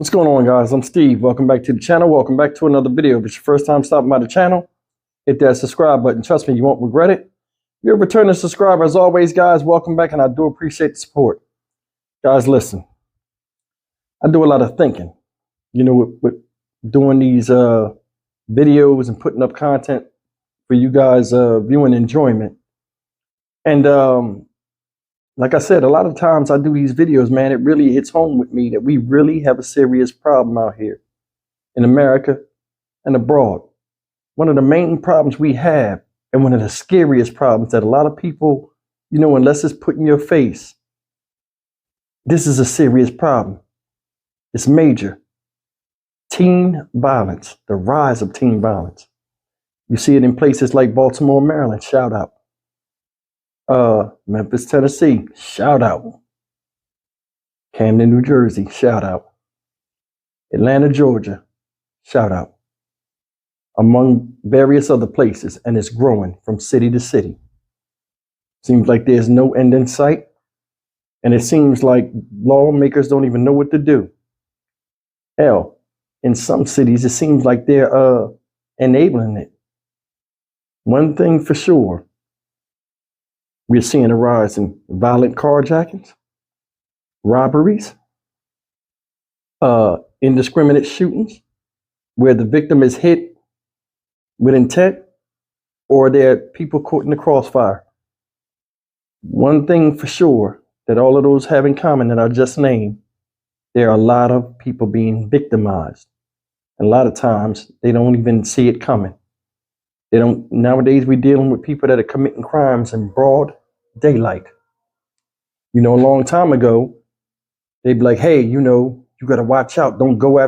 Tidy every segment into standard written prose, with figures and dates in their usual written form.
What's going on, guys? I'm Steve. Welcome back to the channel. Welcome back to another video. If it's your first time stopping by the channel, hit that subscribe button. Trust me, you won't regret it. If you're a returning subscriber, as always, guys, welcome back, and I do appreciate the support. Guys, listen, I do a lot of thinking, with doing these videos and putting up content for you guys viewing enjoyment. And like I said, a lot of times I do these videos, man, it really hits home with me that we really have a serious problem out here in America and abroad. One of the main problems we have, and one of the scariest problems that a lot of people, unless it's put in your face, this is a serious problem. It's major. Teen violence, the rise of teen violence. You see it in places like Baltimore, Maryland, shout out. Memphis, Tennessee, shout out. Camden, New Jersey, shout out. Atlanta, Georgia, shout out. Among various other places, and it's growing from city to city. Seems like there's no end in sight, and it seems like lawmakers don't even know what to do. Hell, in some cities, it seems like they're enabling it. One thing for sure, we're seeing a rise in violent carjackings, robberies, indiscriminate shootings, where the victim is hit with intent, or there are people caught in the crossfire. One thing for sure that all of those have in common that I just named, there are a lot of people being victimized. And a lot of times they don't even see it coming. Nowadays, we're dealing with people that are committing crimes in broad daylight. A long time ago, they'd be like, hey, you got to watch out. Don't go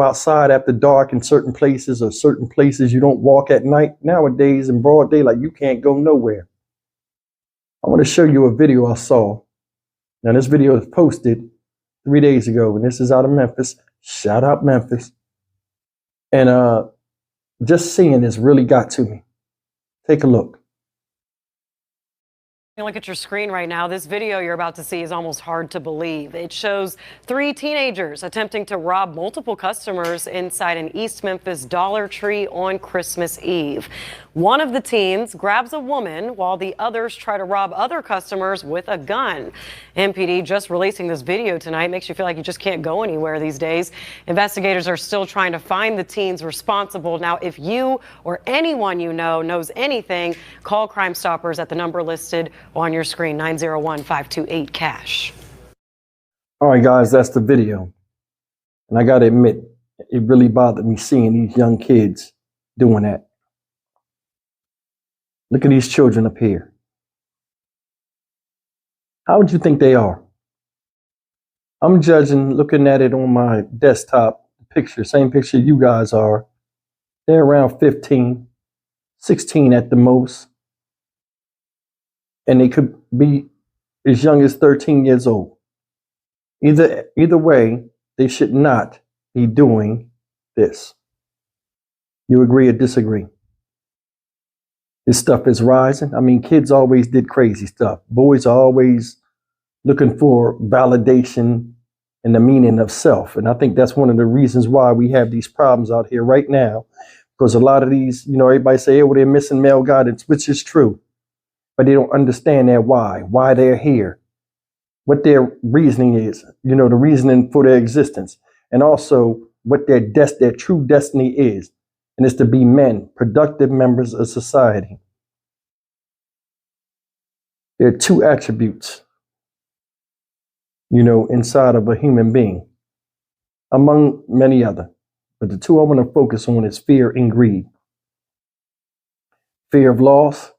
outside after dark in certain places, or certain places you don't walk at night. Nowadays, in broad daylight, you can't go nowhere. I want to show you a video I saw. Now, this video was posted 3 days ago, and this is out of Memphis. Shout out Memphis. And just seeing this really got to me. Take a look. Look at your screen right now. This video you're about to see is almost hard to believe. It shows 3 teenagers attempting to rob multiple customers inside an East Memphis Dollar Tree on Christmas Eve. One of the teens grabs a woman while the others try to rob other customers with a gun. MPD just releasing this video tonight makes you feel like you just can't go anywhere these days. Investigators are still trying to find the teens responsible. Now, if you or anyone you know knows anything, call Crime Stoppers at the number listed on your screen, 901-528-CASH. All right, guys, that's the video. And I got to admit, it really bothered me seeing these young kids doing that. Look at these children up here. How would you think they are? I'm judging, looking at it on my desktop picture, same picture you guys are. They're around 15, 16 at the most. And they could be as young as 13 years old. Either way, they should not be doing this. You agree or disagree? This stuff is rising. I mean, kids always did crazy stuff. Boys are always looking for validation and the meaning of self. And I think that's one of the reasons why we have these problems out here right now. Because a lot of these, everybody say, oh, they're missing male guidance, which is true. But they don't understand their why they're here, what their reasoning is, the reasoning for their existence, and also what their true destiny is. And it's to be men, productive members of society. There are 2 attributes, inside of a human being, among many other. But the 2 I want to focus on is fear and greed. Fear of loss,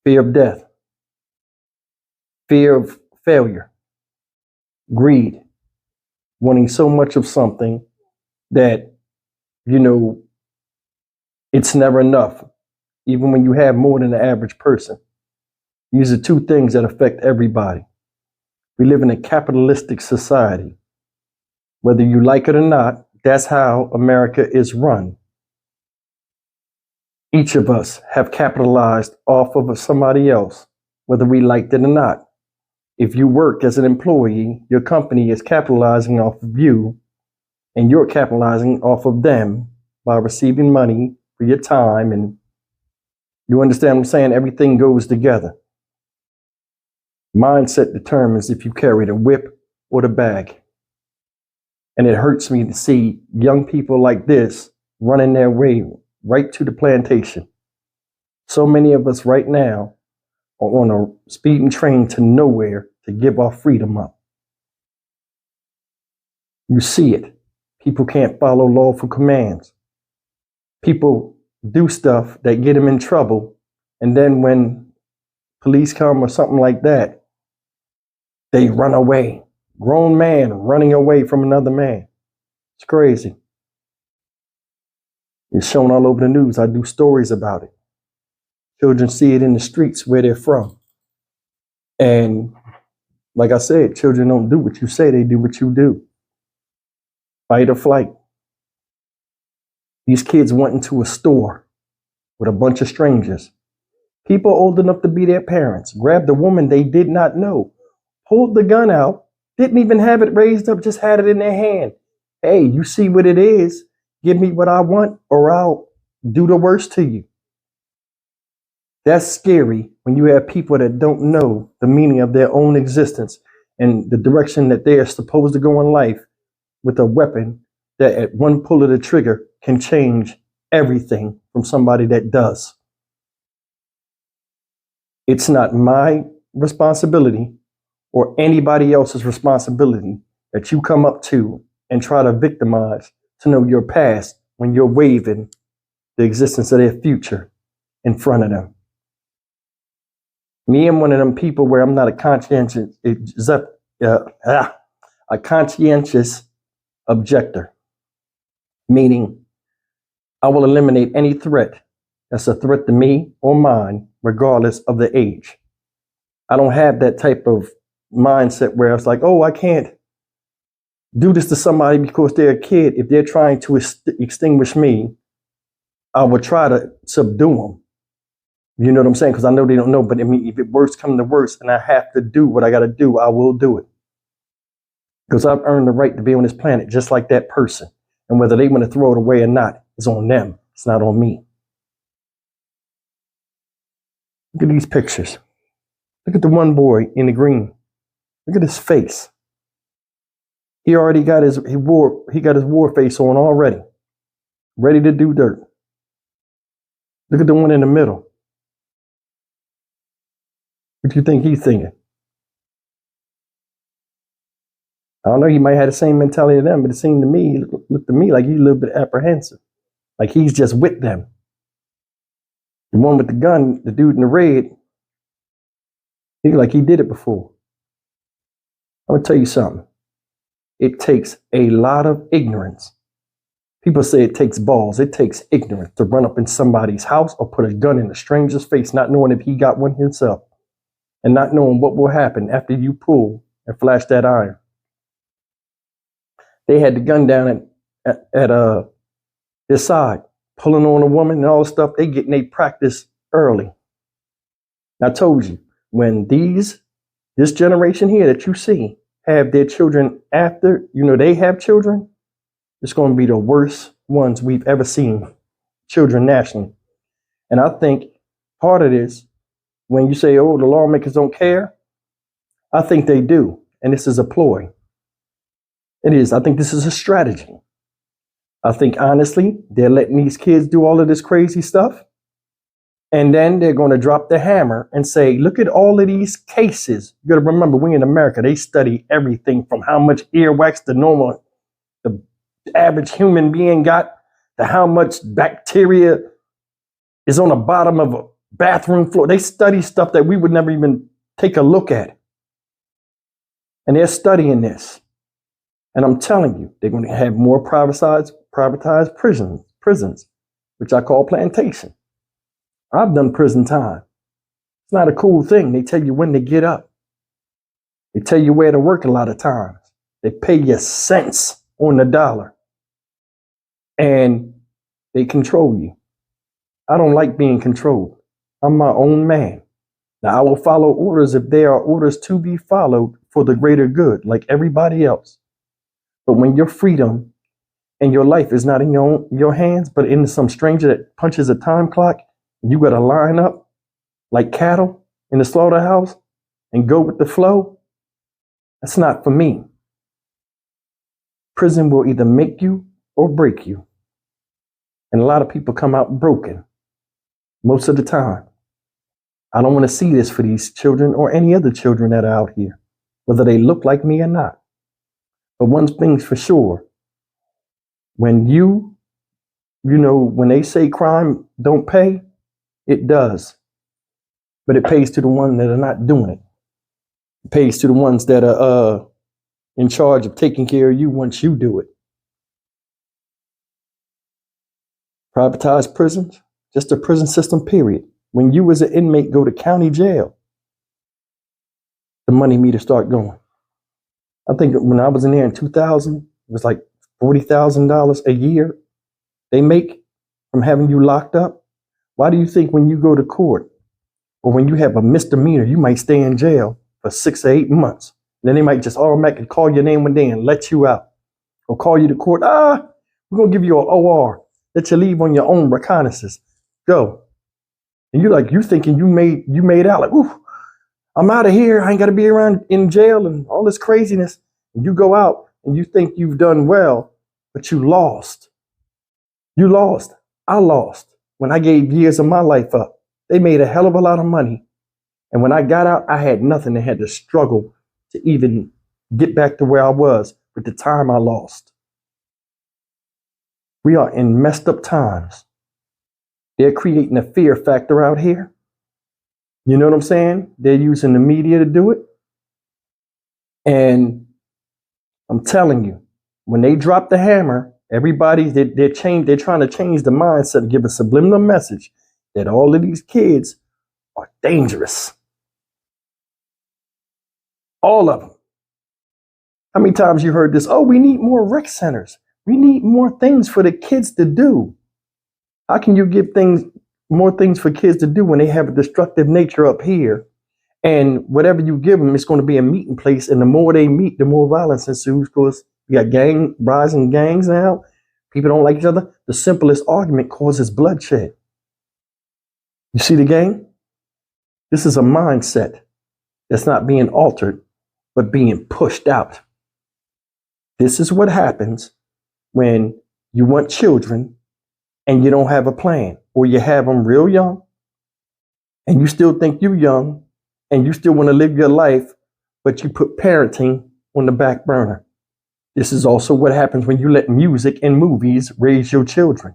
fear of death, fear of failure, greed, wanting so much of something that, it's never enough, even when you have more than the average person. These are 2 things that affect everybody. We live in a capitalistic society. Whether you like it or not, that's how America is run. Each of us have capitalized off of somebody else, whether we liked it or not. If you work as an employee, your company is capitalizing off of you and you're capitalizing off of them by receiving money for your time. And you understand what I'm saying? Everything goes together. Mindset determines if you carry the whip or the bag. And it hurts me to see young people like this running their way right to the plantation. So many of us right now are on a speeding train to nowhere to give our freedom up. You see it. People can't follow lawful commands. People do stuff that get them in trouble. And then when police come or something like that, they run away. Grown man running away from another man. It's crazy. It's shown all over the news. I do stories about it. Children see it in the streets where they're from. And like I said, children don't do what you say, they do what you do. Fight or flight. These kids went into a store with a bunch of strangers. People old enough to be their parents grabbed a woman they did not know, pulled the gun out, didn't even have it raised up, just had it in their hand. Hey, you see what it is? Give me what I want or I'll do the worst to you. That's scary when you have people that don't know the meaning of their own existence and the direction that they are supposed to go in life with a weapon that at one pull of the trigger can change everything from somebody that does. It's not my responsibility or anybody else's responsibility that you come up to and try to victimize to know your past when you're waving the existence of their future in front of them. Me, I'm one of them people where I'm not a conscientious objector, meaning I will eliminate any threat that's a threat to me or mine, regardless of the age. I don't have that type of mindset where it's like, oh, I can't do this to somebody because they're a kid. If they're trying to extinguish me, I would try to subdue them. You know what I'm saying? Because I know they don't know. But I mean, if it worst come to worst and I have to do what I got to do, I will do it. Because I've earned the right to be on this planet just like that person. And whether they want to throw it away or not, it's on them. It's not on me. Look at these pictures. Look at the one boy in the green. Look at his face. He already got his war face on already. Ready to do dirt. Look at the one in the middle. What do you think he's thinking? I don't know, he might have the same mentality as them, but it seemed to me, looked to me like he's a little bit apprehensive. Like he's just with them. The one with the gun, the dude in the red, he like he did it before. I'm gonna tell you something. It takes a lot of ignorance. People say it takes balls. It takes ignorance to run up in somebody's house or put a gun in a stranger's face, not knowing if he got one himself, and not knowing what will happen after you pull and flash that iron. They had the gun down at their side, pulling on a woman and all the stuff. They getting they practice early. I told you, when this generation here that you see have their children after, they have children, it's going to be the worst ones we've ever seen, children nationally. And I think part of this, when you say, oh, the lawmakers don't care, I think they do. And this is a ploy. It is. I think this is a strategy. I think, honestly, they're letting these kids do all of this crazy stuff. And then they're going to drop the hammer and say, look at all of these cases. You got to remember, we in America, they study everything from how much earwax the average human being got to how much bacteria is on the bottom of a bathroom floor. They study stuff that we would never even take a look at. And they're studying this. And I'm telling you, they're going to have more privatized prisons, which I call plantation. I've done prison time. It's not a cool thing. They tell you when to get up. They tell you where to work a lot of times. They pay you cents on the dollar. And they control you. I don't like being controlled. I'm my own man. Now, I will follow orders if there are orders to be followed for the greater good, like everybody else. But when your freedom and your life is not in your hands, but in some stranger that punches a time clock, you got to line up like cattle in the slaughterhouse and go with the flow. That's not for me. Prison will either make you or break you. And a lot of people come out broken most of the time. I don't want to see this for these children or any other children that are out here, whether they look like me or not. But one thing's for sure, when when they say crime don't pay, it does. But it pays to the ones that are not doing it. It pays to the ones that are in charge of taking care of you once you do it. Privatize prisons, just a prison system, period. When you as an inmate go to county jail, the money meter start going. I think when I was in there in 2000, it was like $40,000 a year they make from having you locked up. Why do you think when you go to court or when you have a misdemeanor, you might stay in jail for 6 or 8 months? And then they might just automatically call your name one day and let you out, or call you to court. We're going to give you an OR. Let you leave on your own reconnaissance. Go. And you thinking you made out like, ooh, I'm out of here. I ain't got to be around in jail and all this craziness. And you go out and you think you've done well, but you lost. You lost. I lost when I gave years of my life up. They made a hell of a lot of money. And when I got out, I had nothing. I had to struggle to even get back to where I was with the time I lost. We are in messed up times. They're creating a fear factor out here. You know what I'm saying? They're using the media to do it. And I'm telling you, when they drop the hammer, everybody, they're trying to change the mindset to give a subliminal message that all of these kids are dangerous. All of them. How many times you heard this? Oh, we need more rec centers. We need more things for the kids to do. How can you give more things for kids to do when they have a destructive nature up here? And whatever you give them, it's going to be a meeting place. And the more they meet, the more violence ensues, because you got rising gangs now. People don't like each other. The simplest argument causes bloodshed. You see the game? This is a mindset that's not being altered, but being pushed out. This is what happens when you want children and you don't have a plan, or you have them real young and you still think you're young and you still want to live your life, but you put parenting on the back burner. This is also what happens when you let music and movies raise your children.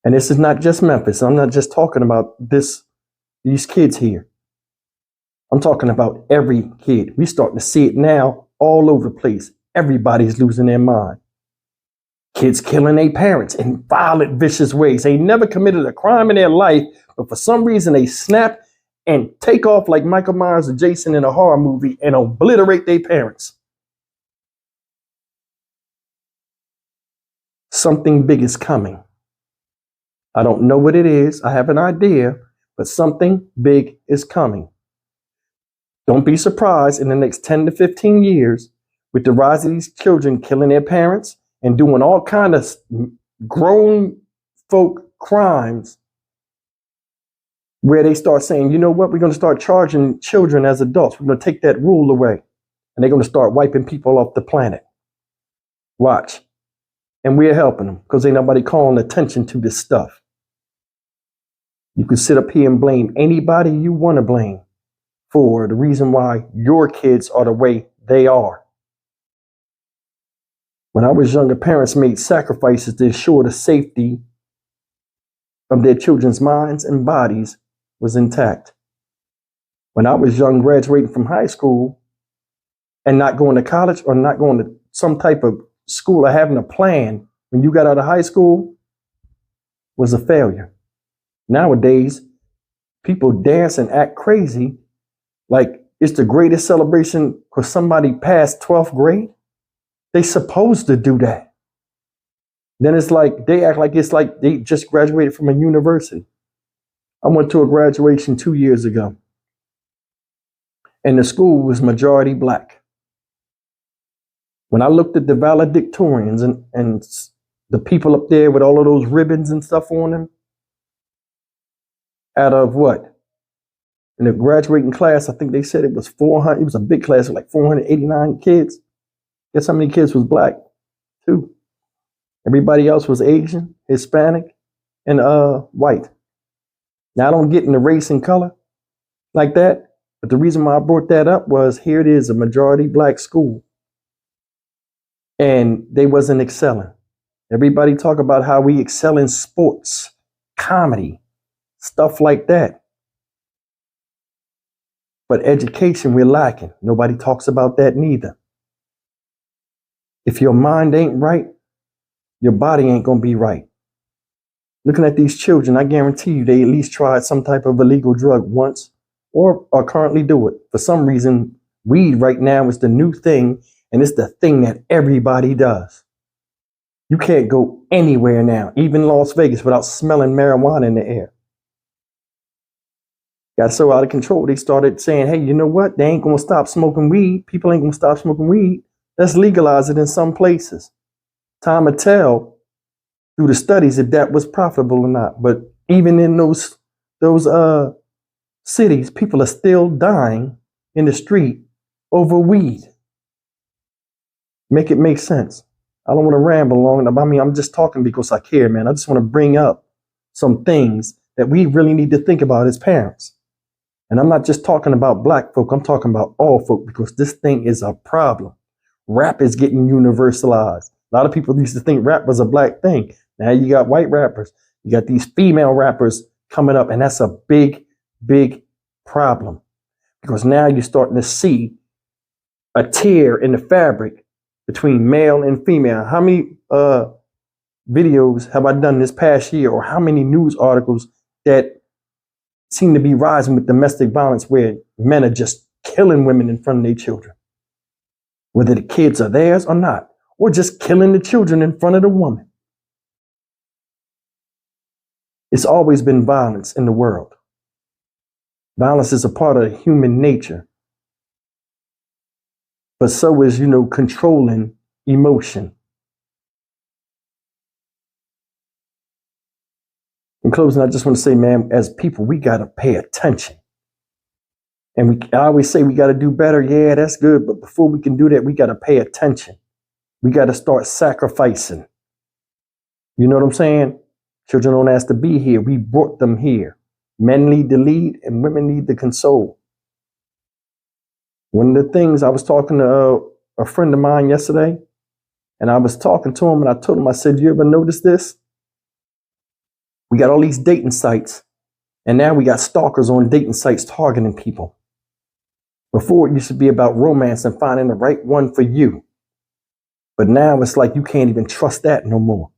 And this is not just Memphis. I'm not just talking about these kids here. I'm talking about every kid. We're starting to see it now all over the place. Everybody's losing their mind. Kids killing their parents in violent, vicious ways. They never committed a crime in their life, but for some reason they snap and take off like Michael Myers or Jason in a horror movie and obliterate their parents. Something big is coming. I don't know what it is. I have an idea, but something big is coming. Don't be surprised in the next 10 to 15 years with the rise of these children killing their parents and doing all kind of grown folk crimes, where they start saying, you know what, we're going to start charging children as adults. We're going to take that rule away. And they're going to start wiping people off the planet. Watch. And we're helping them because ain't nobody calling attention to this stuff. You can sit up here and blame anybody you want to blame for the reason why your kids are the way they are. When I was younger, parents made sacrifices to ensure the safety of their children's minds and bodies was intact. When I was young, graduating from high school and not going to college or not going to some type of school or having a plan when you got out of high school was a failure. Nowadays, people dance and act crazy like it's the greatest celebration because somebody passed 12th grade. They supposed to do that. Then it's like they act like it's like they just graduated from a university. I went to a graduation 2 years ago, and the school was majority black. When I looked at the valedictorians and the people up there with all of those ribbons and stuff on them, out of what? In the graduating class, I think they said it was 400. It was a big class, like 489 kids. Guess how many kids was black? 2. Everybody else was Asian, Hispanic, and white. Now, I don't get into race and color like that, but the reason why I brought that up was here it is, a majority black school, and they wasn't excelling. Everybody talk about how we excel in sports, comedy, stuff like that. But education, we're lacking. Nobody talks about that neither. If your mind ain't right, your body ain't going to be right. Looking at these children, I guarantee you they at least tried some type of illegal drug once or currently do it. For some reason, weed right now is the new thing, and it's the thing that everybody does. You can't go anywhere now, even Las Vegas, without smelling marijuana in the air. Got so out of control, they started saying, hey, you know what? They ain't going to stop smoking weed. People ain't going to stop smoking weed. Let's legalize it in some places. Time will tell through the studies if that was profitable or not. But even in those cities, people are still dying in the street over weed. Make it make sense. I don't want to ramble long. I mean, I'm just talking because I care, man. I just want to bring up some things that we really need to think about as parents. And I'm not just talking about black folk. I'm talking about all folk, because this thing is a problem. Rap is getting universalized. A lot of people used to think rap was a black thing. Now you got white rappers. You got these female rappers coming up, and that's a big, big problem, because now you're starting to see a tear in the fabric between male and female. How many videos have I done this past year, or how many news articles that seem to be rising with domestic violence where men are just killing women in front of their children, whether the kids are theirs or not, or just killing the children in front of the woman? It's always been violence in the world. Violence is a part of human nature, but so is, controlling emotion. In closing, I just want to say, man, as people, we got to pay attention. And I always say we got to do better. Yeah, that's good. But before we can do that, we got to pay attention. We got to start sacrificing. You know what I'm saying? Children don't ask to be here. We brought them here. Men need to lead and women need to console. One of the things, I was talking to a friend of mine yesterday, and I was talking to him, and I told him, I said, you ever notice this? We got all these dating sites, and now we got stalkers on dating sites targeting people. Before, it used to be about romance and finding the right one for you. But now it's like you can't even trust that no more.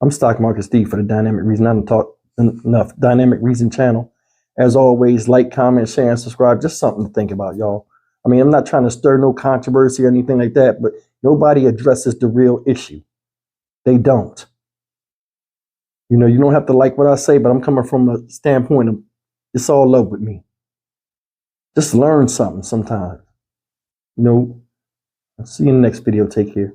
I'm Stock Market Steve for the Dynamic Reason. I don't talk enough. Dynamic Reason channel. As always, like, comment, share, and subscribe. Just something to think about, y'all. I mean, I'm not trying to stir no controversy or anything like that, but nobody addresses the real issue. They don't. You don't have to like what I say, but I'm coming from a standpoint of it's all love with me. Just learn something sometimes. I'll see you in the next video. Take care.